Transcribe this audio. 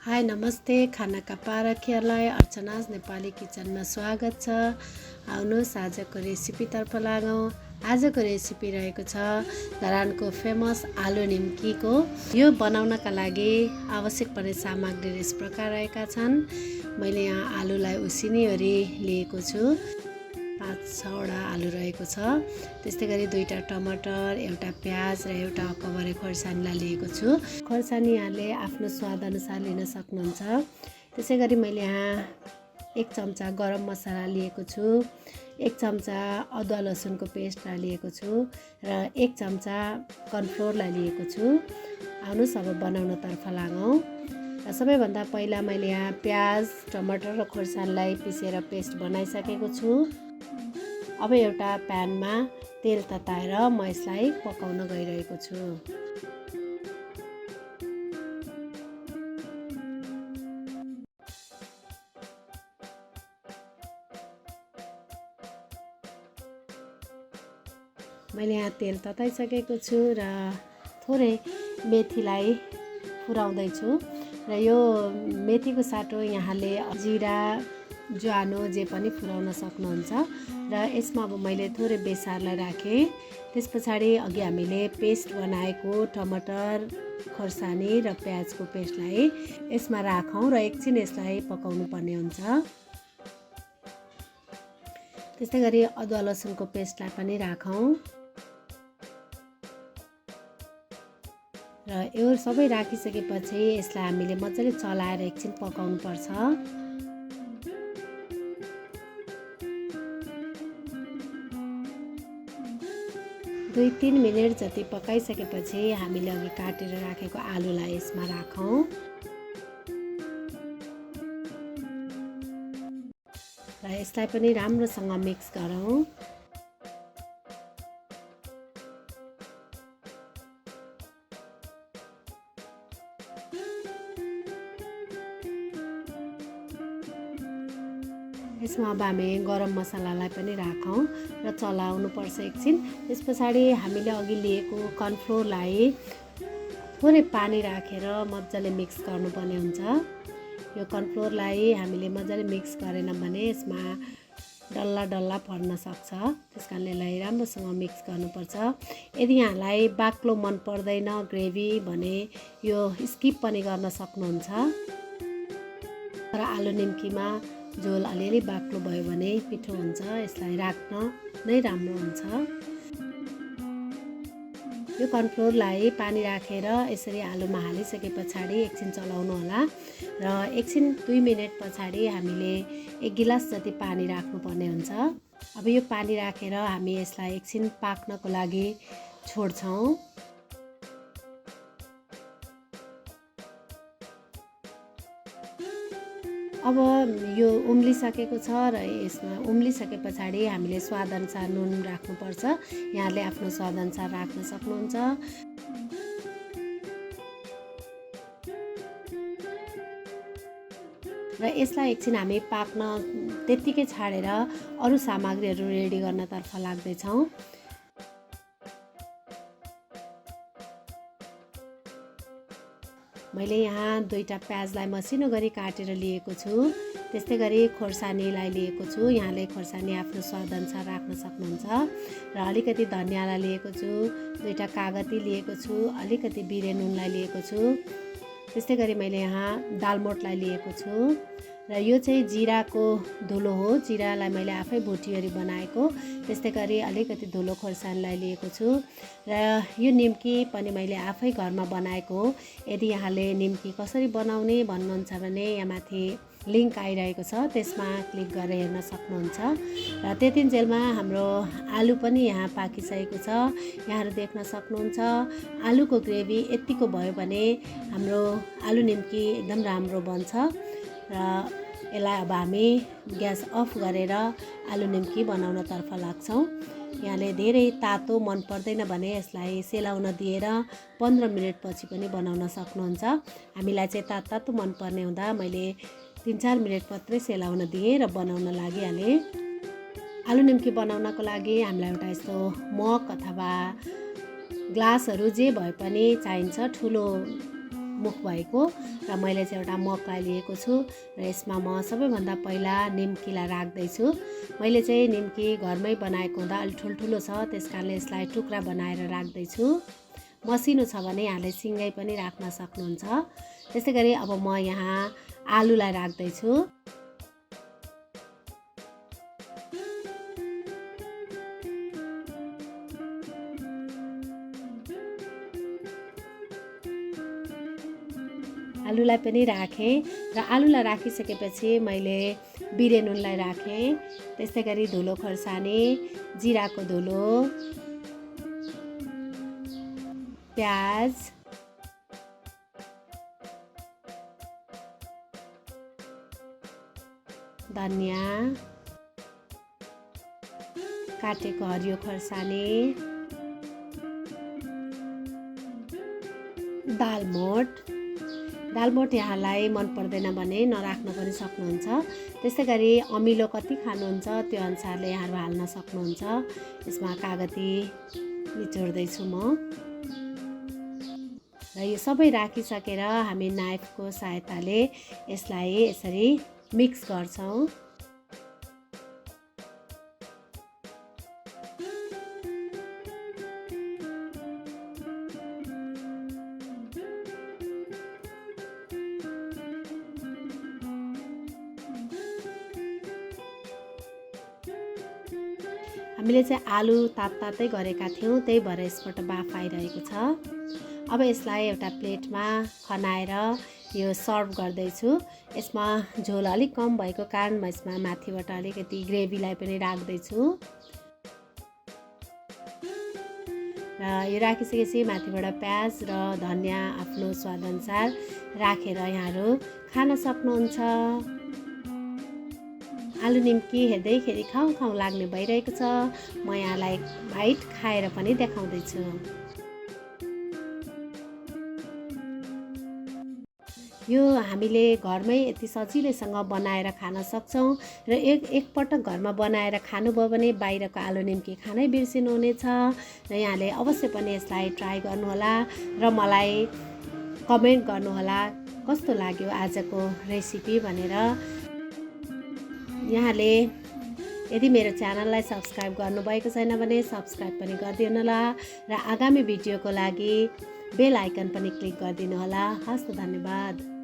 High नमस्ते, खानाका पारखीहरूलाई अर्चना नेपाली किचनमा स्वागत छ। आउनुहोस् आजको रेसिपीतर्फ लागौँ। आजको रेसिपी रहेको छ धरानको फेमस आलु निम्कीको। यो बनाउनका लागि आवश्यक पर्ने सामग्री यस प्रकार रहेका छन्। मैले यहाँ आलुलाई उसिनीवरी लिएको छु। 5-6वटा आलु रहेको छ। त्यस्तै गरी 2टा टमाटर, एउटा प्याज र एउटा अकबरे खोर्सानीलाई लिएको छु। खोर्सानी यहाँले आफ्नो स्वाद अनुसार लिन सक्नुहुन्छ। त्यसै गरी मैले यहाँ 1 चम्चा गरम मसला लिएको छु, 1 चम्चा अदुवा लसुनको पेस्टलाई लिएको छु र 1 चम्चा कर्नफ्लोरलाई लिएको छु। आउनुहोस् अब बनाउनतर्फ लागौँ। र सबैभन्दा पहिला मैले यहाँ प्याज, टमाटर र खोर्सानीलाई पिसेर पेस्ट बनाइसकेको छु। अब एउटा प्यानमा तेल तताएर म यसलाई पकाउन गइरहेको छु। मैले यहाँ तेल तताइसकेको छु र थोरै मेथीलाई फुराउँदैछु र यो मेथीको साटो यहाँले जिरा, ज्वानो जे पनि फुराउन सक्नुहुन्छ। र यसमा अब मैले थोरै बेसारलाई राखेँ। त्यस पछाडि अघि हामीले पेस्ट बनाएको टमाटर, खोर्सानी र प्याजको पेस्टलाई यसमा राखौँ र एकछिन यसलाई पकाउनु पर्ने हुन्छ। त्यस्तै गरी अदुवा लसुनको पेस्टलाई पनि राखौँ र यो सबै राखिसकेपछि यसलाई हामीले मजाले चलाएर एकछिन पकाउनु पर्छ। 2-3 मिनेट जति पकाइसकेपछि हामीले अघि काटेर राखेको आलुलाई यसमा राखौँ र यसलाई पनि राम्रोसँग मिक्स गरौँ। यसमा अब हामी गरम मसलालाई पनि राखौँ र चलाउनु पर्छ एकछिन। त्यस पछाडि हामीले अघि लिएको कर्नफ्लोरलाई थोरै पानी राखेर मजाले मिक्स गर्नुपर्ने हुन्छ। यो कर्नफ्लोरलाई हामीले मजाले मिक्स गरेन भने यसमा डल्ला डल्ला पर्न सक्छ। त्यसकारणले यसलाई राम्रोसँग मिक्स गर्नुपर्छ। यदि यहाँलाई बाक्लो मन पर्दैन ग्रेभी भने यो स्किप पनि गर्न सक्नुहुन्छ। तर आलु निम्कीमा झोल अलिअलि बाक्लो भयो भने पिठो हुन्छ, यसलाई राख्न नै राम्रो हुन्छ। यो कर्नफ्लोरलाई पानी राखेर यसरी आलुमा हालिसके पछाडि एकछिन चलाउनु होला र एकछिन 2 मिनेट पछाडि हामीले 1 गिलास जति पानी राख्नुपर्ने हुन्छ। अब यो पानी राखेर हामी यसलाई एकछिन पाक्नको लागि छोड्छौँ। अब यो उम्लिसकेको छ र यसमा उम्लिसके पछाडि हामीले स्वादअनुसार नुन राख्नुपर्छ। यहाँले आफ्नो स्वादअनुसार राख्न सक्नुहुन्छ। र यसलाई एकछिन हामी पाक्न त्यत्तिकै छाडेर अरू सामग्रीहरू रेडी गर्नतर्फ लाग्दैछौँ। मैले यहाँ 2टा प्याजलाई मसिनो गरी काटेर लिएको छु। त्यस्तै गरी खोर्सानीलाई लिएको छु। यहाँले खोर्सानी आफ्नो स्वादअनुसार राख्न सक्नुहुन्छ। र अलिकति धनियाँलाई लिएको छु, 2टा कागती लिएको छु, अलिकति बिरे नुनलाई लिएको छु। त्यस्तै गरी मैले यहाँ दालमोठलाई लिएको छु र यो चाहिँ जिराको धुलो हो। जिरालाई मैले आफै भुटिवरी बनाएको। त्यस्तै गरी अलिकति धुलो खोर्सानीलाई लिएको छु र यो निम्की पनि मैले आफै घरमा बनाएको हो। यदि यहाँले निम्की कसरी बनाउने भन्नुहुन्छ भने यहाँ माथि लिङ्क आइरहेको छ, त्यसमा क्लिक गरेर हेर्न सक्नुहुन्छ। र त्यतिन्जेलमा हाम्रो आलु पनि यहाँ पाकिसकेको छ। यहाँहरू देख्न सक्नुहुन्छ। आलुको ग्रेभी यतिको भयो भने हाम्रो आलु निम्की एकदम राम्रो बन्छ। र यसलाई अब हामी ग्यास अफ गरेर आलु निम्की बनाउनतर्फ लाग्छौँ। यहाँले धेरै तातो मन पर्दैन भने यसलाई सेलाउन दिएर 15 मिनेट पछि पनि बनाउन सक्नुहुन्छ। हामीलाई चाहिँ तातो मनपर्ने हुँदा मैले 3-4 मिनेट मात्रै सेलाउन दिएँ र बनाउन लागिहालेँ। आलु निम्की बनाउनको लागि हामीलाई एउटा यस्तो मग अथवा ग्लासहरू जे भए पनि चाहिन्छ। ठुलो मुख भएको र मैले चाहिँ एउटा मगलाई लिएको छु र यसमा म सबैभन्दा पहिला निम्कीलाई राख्दैछु। मैले चाहिँ निम्की घरमै बनाएको हुँदा अलि ठुल्ठुलो छ, त्यसकारणले यसलाई टुक्रा बनाएर राख्दैछु। मसिनो छ भने यहाँले सिँगै पनि राख्न सक्नुहुन्छ। त्यस्तै गरी अब म यहाँ आलुलाई राख्दैछु। आलुलाई पनि राखेँ र आलुलाई राखिसकेपछि मैले बिरेनुनलाई राखेँ। त्यस्तै गरी धुलो खोर्सानी, जिराको धुलो, प्याज, धनियाँ, काटेको हरियो खोर्सानी, दालमोट यहाँलाई मन पर्दैन भने नराख्न पनि सक्नुहुन्छ। त्यस्तै गरी अमिलो कति खानुहुन्छ त्यो अनुसारले यहाँहरू हाल्न सक्नुहुन्छ। यसमा कागती निचोड्दैछु म र यो सबै राखिसकेर हामी नाइफको सहायताले यसलाई यसरी मिक्स गर्छौँ। हामीले चाहिँ आलु तातै गरेका थियौँ, त्यही भएर यसबाट बाफ आइरहेको छ। अब यसलाई एउटा प्लेटमा खनाएर यो सर्भ गर्दैछु। यसमा झोल अलिक कम भएको कारण म यसमा माथिबाट अलिकति ग्रेभीलाई पनि राख्दैछु र यो राखिसकेपछि माथिबाट प्याज र धनियाँ आफ्नो स्वादअनुसार राखेर यहाँहरू खान सक्नुहुन्छ। आलु निम्की हेर्दैखेरि खाउँ लाग्ने भइरहेको छ। म यहाँलाई बाइट खाएर पनि देखाउँदैछु। यो हामीले घरमै यति सजिलैसँग बनाएर खान सक्छौँ र एकपटक घरमा बनाएर खानुभयो भने बाहिरको आलु निम्की खानै बिर्सिनुहुनेछ। र यहाँले अवश्य पनि यसलाई ट्राई गर्नुहोला र मलाई कमेन्ट गर्नुहोला कस्तो लाग्यो आजको रेसिपी भनेर। यहाँले यदि मेरो च्यानललाई सब्सक्राइब गर्नुभएको छैन भने सब्सक्राइब पनि गरिदिनु होला र आगामी भिडियोको लागि बेल आइकन पनि क्लिक गरिदिनु होला। हस् त, धन्यवाद।